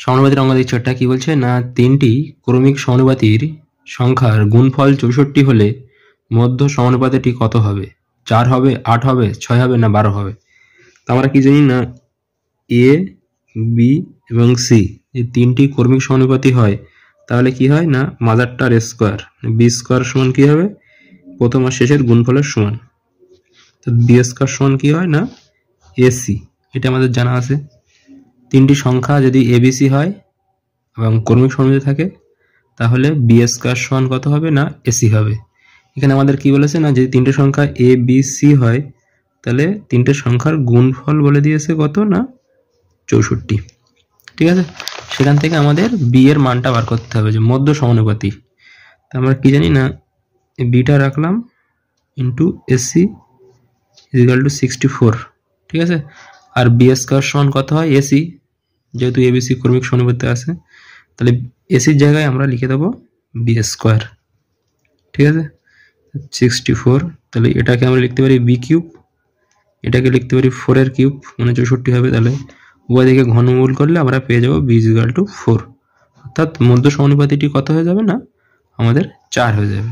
সমানুপাতির অঙ্ক দিচ্ছে কি বলছে না, তিনটি ক্রমিক সমানুপাতির সংখ্যার গুণফল 64 হলে মধ্য সমানুপাতিটি কত হবে? 4 হবে, 8 হবে, 6 হবে না 12 হবে? তো আমরা কি জানি না, এ, বি এবং সি এই তিনটি ক্রমিক সমানুপাতি হয়, তাহলে কি হয় না, মাদারটার স্কোয়ার বি স্কোয়ার সমান কি হবে, প্রথম আর শেষের গুণফলের সমান। তো বি স্কোয়ার সমান কি হয় না, এসি। এটা আমাদের জানা আছে। তিনটি সংখ্যা যদি এবিসি হয় এবং ক্রমিক সমানুপাতি থাকে, তাহলে বি স্কোয়ার সমান কত হবে না, এসি হবে। এখানে আমাদের কি বলেছে না, যদি তিনটে সংখ্যা এ বি সি হয়, তাহলে তিনটে সংখ্যার গুণফল বলে দিয়েছে কত না, 64। ঠিক আছে, সেখান থেকে আমাদের বি এর মানটা বার করতে হবে, যে মধ্য সমানুপাতি। তো আমরা কি জানি না, বিটা রাখলাম ইন্টু এসি ইকুয়াল টু 64। ঠিক আছে, আর বি স্কোয়ার সমান কত হয়, এসি, যেহেতু এবিসি ক্রমিক সমানুপাতিতে আছে, তাহলে এসির জায়গায় আমরা লিখে দেবো বি স্কোয়ার। ঠিক আছে, 64। তাহলে এটাকে আমরা লিখতে পারি বি কিউব, এটাকে লিখতে পারি 4 এর কিউব, মানে 64 হবে। তাহলে উভয় দিকে ঘনমূল করলে আমরা পেয়ে যাবো বি ইকুয়াল টু 4, অর্থাৎ মধ্য সমানুপাতিটি কত হয়ে যাবে না, আমাদের 4 হয়ে যাবে।